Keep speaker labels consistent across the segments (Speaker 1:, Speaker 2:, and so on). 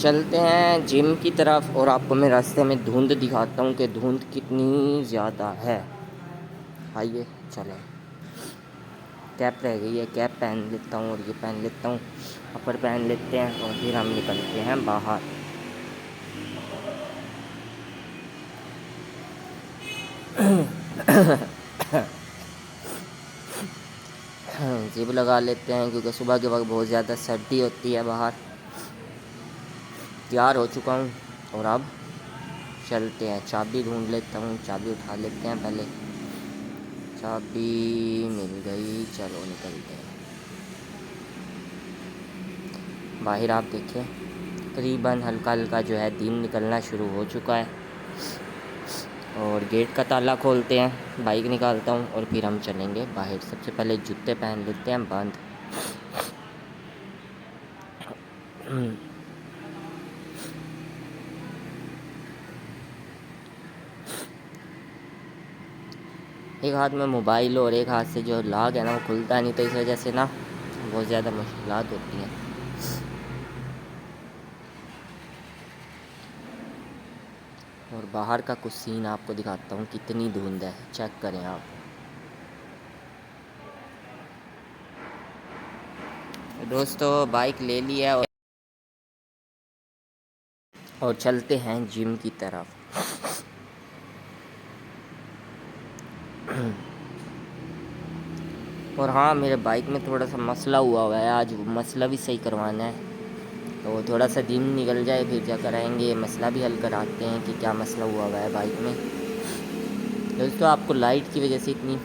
Speaker 1: چلتے ہیں جم کی طرف اور آپ کو میں راستے میں دھند دکھاتا ہوں کہ دھند کتنی زیادہ ہے. آئیے چلیں. کیپ رہ گئی ہے, کیپ پہن لیتا ہوں اور یہ پہن لیتا ہوں, اپر پہن لیتے ہیں اور پھر ہم نکلتے ہیں باہر. جیب لگا لیتے ہیں کیونکہ صبح کے وقت بہت زیادہ سردی ہوتی ہے باہر. تیار ہو چکا ہوں اور اب چلتے ہیں. چابی ڈھونڈ لیتا ہوں, چابی اٹھا لیتے ہیں پہلے. چابی مل گئی, چلو نکلتے ہیں باہر. آپ دیکھیں تقریباً ہلکا ہلکا جو ہے دن نکلنا شروع ہو چکا ہے. اور گیٹ کا تالا کھولتے ہیں, بائک نکالتا ہوں اور پھر ہم چلیں گے باہر. سب سے پہلے جوتے پہن لیتے ہیں بند. ایک ہاتھ میں موبائل اور ایک ہاتھ سے جو لاک ہے نا وہ کھلتا نہیں, تو اس وجہ سے نا بہت زیادہ مشکلات ہوتی ہیں. اور باہر کا کچھ سین آپ کو دکھاتا ہوں کتنی دھند ہے, چیک کریں آپ. دوستو بائک لے لیا اور چلتے ہیں جم کی طرف. اور ہاں میرے بائک میں تھوڑا سا مسئلہ ہوا ہے, آج مسئلہ بھی صحیح کروانا ہے. تو تھوڑا سا دن نکل جائے پھر جا کر آئیں گے, مسئلہ بھی حل کراتے ہیں کہ کیا مسئلہ ہوا ہے بائک میں. دوستو آپ کو لائٹ کی وجہ سے اتنی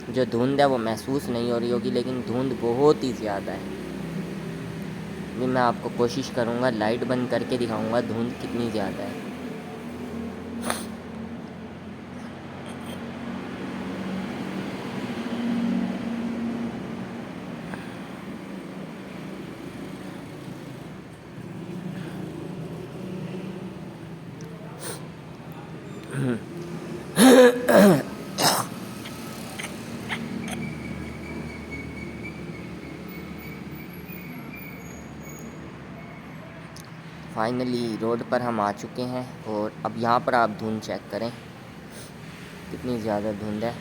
Speaker 1: جو دھند ہے وہ محسوس نہیں ہو رہی ہوگی, لیکن دھند بہت ہی زیادہ ہے. ابھی میں آپ کو کوشش کروں گا لائٹ بند کر کے دکھاؤں گا دھند کتنی زیادہ ہے. فائنلی روڈ پر ہم آ چکے ہیں اور اب یہاں پر آپ دھند چیک کریں کتنی زیادہ دھند ہے.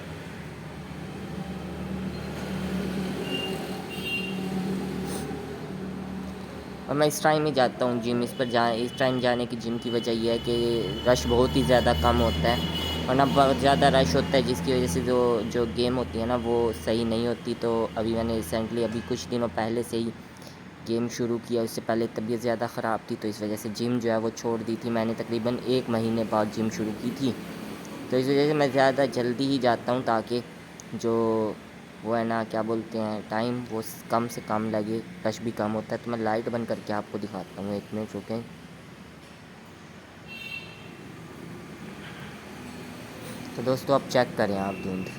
Speaker 1: اور میں اس ٹائم ہی جاتا ہوں جم. اس ٹائم جانے کی جم کی وجہ یہ ہے کہ رش بہت ہی زیادہ کم ہوتا ہے, ورنہ بہت زیادہ رش ہوتا ہے جس کی وجہ سے جو گیم ہوتی ہے نا وہ صحیح نہیں ہوتی. تو ابھی میں نے ریسنٹلی ابھی کچھ دنوں پہلے سے ہی گیم شروع کیا, اس سے پہلے طبیعت زیادہ خراب تھی تو اس وجہ سے جم جو ہے وہ چھوڑ دی تھی میں نے. تقریباً 1 مہینے بعد جم شروع کی تھی, تو اس وجہ سے میں زیادہ جلدی ہی جاتا ہوں تاکہ جو وہ ہے نا کیا بولتے ہیں ٹائم وہ کم سے کم لگے, رش بھی کم ہوتا ہے. تو میں لائٹ بند کر کے آپ کو دکھاتا ہوں, 1 منٹ رکیں. تو دوستو اب چیک کریں آپ دھند.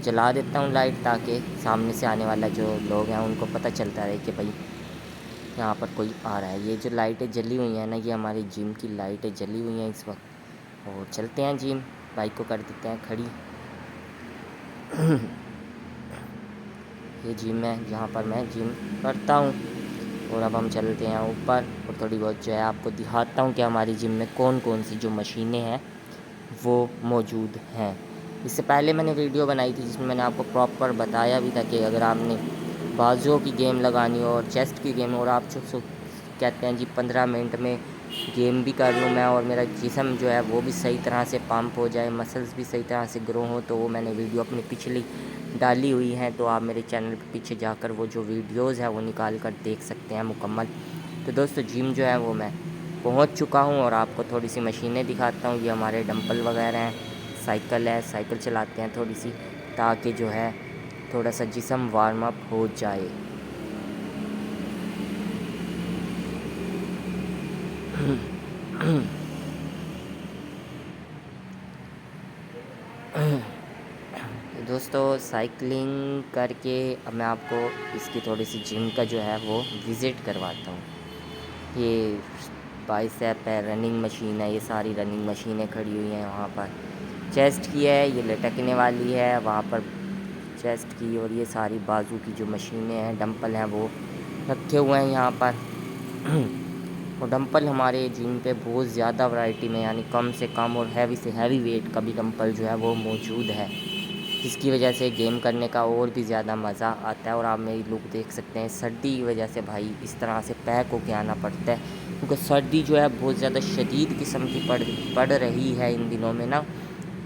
Speaker 1: جلا دیتا ہوں لائٹ تاکہ سامنے سے آنے والا جو لوگ ہیں ان کو پتہ چلتا رہے کہ بھائی یہاں پر کوئی آ رہا ہے. یہ جو لائٹیں جلی ہوئی ہیں نا یہ ہماری جم کی لائٹیں جلی ہوئی ہیں اس وقت. اور چلتے ہیں جم, بائک کو کر دیتے ہیں کھڑی. یہ جم ہے جہاں پر میں جم کرتا ہوں. اور اب ہم چلتے ہیں اوپر اور تھوڑی بہت جو ہے آپ کو دکھاتا ہوں کہ ہماری جم میں کون کون سی جو مشینیں ہیں وہ موجود ہیں. اس سے پہلے میں نے ویڈیو بنائی تھی جس میں نے آپ کو پراپر بتایا بھی تھا کہ اگر آپ نے بازوؤں کی گیم لگانی ہو اور چیسٹ کی گیم, اور آپ کہتے ہیں جی 15 منٹ میں گیم بھی کر لوں میں اور میرا جسم جو ہے وہ بھی صحیح طرح سے پمپ ہو جائے, مسلز بھی صحیح طرح سے گرو ہوں, تو وہ میں نے ویڈیو اپنی پچھلی ڈالی ہوئی ہیں. تو آپ میرے چینل پہ پیچھے جا کر وہ جو ویڈیوز ہیں وہ نکال کر دیکھ سکتے ہیں مکمل. تو دوستو جم جو ہے وہ میں پہنچ چکا ہوں اور آپ کو تھوڑی سی مشینیں دکھاتا ہوں. یہ ہمارے ڈمپل وغیرہ ہیں, سائیکل ہے, سائیکل چلاتے ہیں تھوڑی سی تاکہ جو ہے تھوڑا سا جسم وارم اپ ہو جائے. دوستو سائیکلنگ کر کے اب میں آپ کو اس کی تھوڑی سی جم کا جو ہے وہ وزٹ کرواتا ہوں. یہ بائسیپ ہے, رننگ مشین ہے, یہ ساری رننگ مشینیں کھڑی ہوئی ہیں وہاں پر. چیسٹ کی ہے, یہ لٹکنے والی ہے وہاں پر چیسٹ کی, اور یہ ساری بازو کی جو مشینیں ہیں ڈمپل ہیں وہ رکھے ہوئے ہیں یہاں پر. اور ڈمپل ہمارے جم پہ بہت زیادہ ورائٹی میں، یعنی کم سے کم اور ہیوی سے ہیوی ویٹ کا بھی ڈمپل جو ہے وہ موجود ہے، جس کی وجہ سے گیم کرنے کا اور بھی زیادہ مزہ آتا ہے۔ اور آپ میری لک دیکھ سکتے ہیں، سردی کی وجہ سے بھائی اس طرح سے پیک ہو کے آنا پڑتا ہے، کیونکہ سردی جو ہے بہت زیادہ شدید قسم کی پڑ رہی ہے ان دنوں میں نا،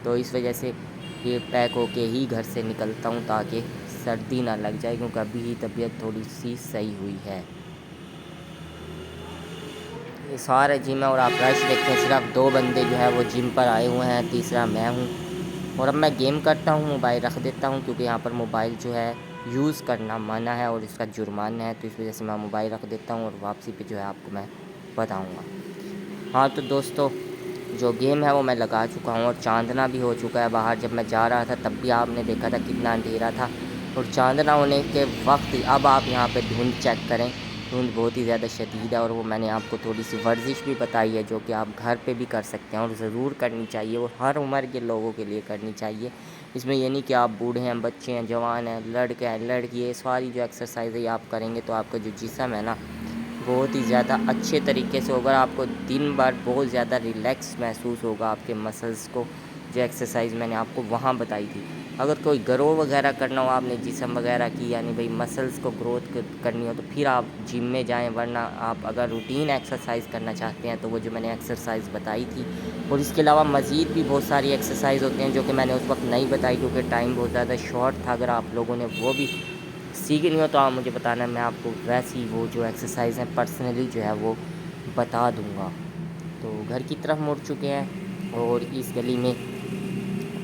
Speaker 1: تو اس وجہ سے یہ پیک ہو کے ہی گھر سے نکلتا ہوں تاکہ سردی نہ لگ جائے، کیونکہ ابھی ہی طبیعت تھوڑی سی صحیح ہوئی ہے۔ یہ سارا جم ہے اور آپ رش دیکھتے ہیں، صرف 2 بندے جو ہے وہ جم پر آئے ہوئے ہیں، تیسرا میں ہوں۔ اور اب میں گیم کرتا ہوں، موبائل رکھ دیتا ہوں، کیونکہ یہاں پر موبائل جو ہے یوز کرنا منع ہے اور اس کا جرمانہ ہے، تو اس وجہ سے میں موبائل رکھ دیتا ہوں اور واپسی پہ جو ہے آپ کو میں بتاؤں گا۔ ہاں تو دوستو، جو گیم ہے وہ میں لگا چکا ہوں اور چاندنا بھی ہو چکا ہے باہر۔ جب میں جا رہا تھا تب بھی آپ نے دیکھا تھا کتنا اندھیرا تھا، اور چاندنا ہونے کے وقت اب آپ یہاں پہ دھند چیک کریں، دھند بہت ہی زیادہ شدید ہے، اور وہ میں نے آپ کو تھوڑی سی ورزش بھی بتائی ہے جو کہ آپ گھر پہ بھی کر سکتے ہیں اور ضرور کرنی چاہیے، اور ہر عمر کے لوگوں کے لیے کرنی چاہیے۔ اس میں یہ نہیں کہ آپ بوڑھے ہیں، بچے ہیں، جوان ہیں، لڑکے ہیں، لڑکی، یہ ساری جو ایکسرسائزیں آپ کریں گے تو آپ کا جو جسم ہے نا بہت ہی زیادہ اچھے طریقے سے ہوگا، آپ کو دن بھر بہت زیادہ ریلیکس محسوس ہوگا آپ کے مسلز کو، جو ایکسرسائز میں نے آپ کو وہاں بتائی تھی۔ اگر کوئی گرو وغیرہ کرنا ہو آپ نے جسم وغیرہ کی، یعنی بھئی مسلز کو گروتھ کرنی ہو تو پھر آپ جم میں جائیں، ورنہ آپ اگر روٹین ایکسرسائز کرنا چاہتے ہیں تو وہ جو میں نے ایکسرسائز بتائی تھی، اور اس کے علاوہ مزید بھی بہت ساری ایکسرسائز ہوتے ہیں جو کہ میں نے اس وقت نہیں بتائی کیونکہ ٹائم بہت زیادہ شارٹ تھا۔ اگر آپ لوگوں نے وہ بھی سیکھنی ہو تو آپ مجھے بتانا، میں آپ کو ویسی وہ جو ایکسرسائز ہیں پرسنلی جو ہے وہ بتا دوں گا۔ تو گھر کی طرف مڑ چکے ہیں، اور اس گلی میں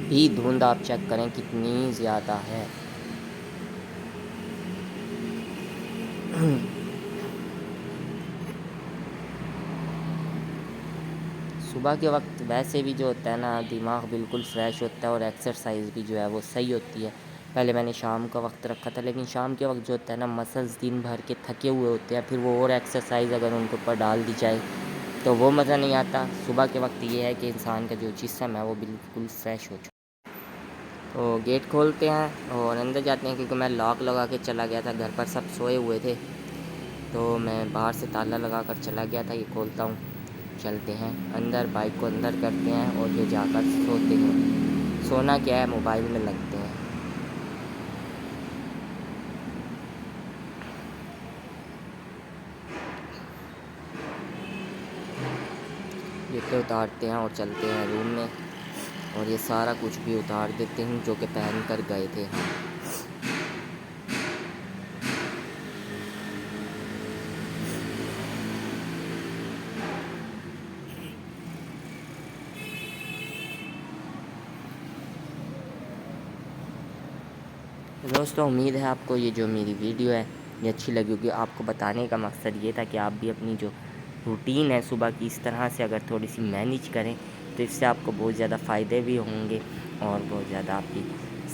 Speaker 1: بھی دھند آپ چیک کریں کتنی زیادہ ہے۔ صبح کے وقت ویسے بھی جو ہوتا ہے نا دماغ بالکل فریش ہوتا ہے، اور ایکسرسائز بھی جو ہے وہ صحیح ہوتی ہے۔ پہلے میں نے شام کا وقت رکھا تھا، لیکن شام کے وقت جو ہوتا ہے نا مسلز دن بھر کے تھکے ہوئے ہوتے ہیں، پھر وہ اور ایکسرسائز اگر ان کے اوپر ڈال دی جائے تو وہ مزہ نہیں آتا۔ صبح کے وقت یہ ہے کہ انسان کا جو جسم ہے وہ بالکل فریش ہو چکا ہے۔ تو گیٹ کھولتے ہیں اور اندر جاتے ہیں، کیونکہ میں لاک لگا کے چلا گیا تھا، گھر پر سب سوئے ہوئے تھے، تو میں باہر سے تالا لگا کر چلا گیا تھا۔ یہ کھولتا ہوں، چلتے ہیں اندر، بائک کو اندر کرتے ہیں اور پھر جا کر سوتے ہیں۔ سونا کیا ہے، موبائل میں لگتے ہیں۔ جوتے اتارتے ہیں اور چلتے ہیں روم میں، اور یہ سارا کچھ بھی اتار دیتے ہیں جو کہ پہن کر گئے تھے۔ دوستو امید ہے آپ کو یہ جو میری ویڈیو ہے یہ اچھی لگی ہوگی۔ آپ کو بتانے کا مقصد یہ تھا کہ آپ بھی اپنی جو روٹین ہے صبح کی اس طرح سے اگر تھوڑی سی مینیج کریں تو اس سے آپ کو بہت زیادہ فائدے بھی ہوں گے، اور بہت زیادہ آپ کی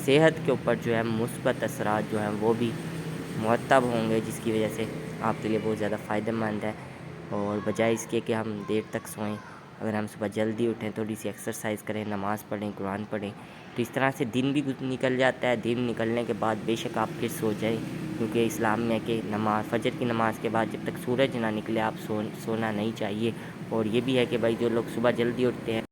Speaker 1: صحت کے اوپر جو ہے مثبت اثرات جو ہیں وہ بھی مرتب ہوں گے، جس کی وجہ سے آپ کے لیے بہت زیادہ فائدہ مند ہے۔ اور بجائے اس کے کہ ہم دیر تک سوئیں، اگر ہم صبح جلدی اٹھیں، تھوڑی سی ایکسرسائز کریں، نماز پڑھیں، قرآن پڑھیں، تو اس طرح سے دن بھی نکل جاتا ہے۔ دن نکلنے کے بعد بے شک آپ پھر سو جائیں، کیونکہ اسلام میں کہ فجر کی نماز کے بعد جب تک سورج نہ نکلے آپ سونا نہیں چاہیے۔ اور یہ بھی ہے کہ بھائی جو لوگ صبح جلدی اٹھتے ہیں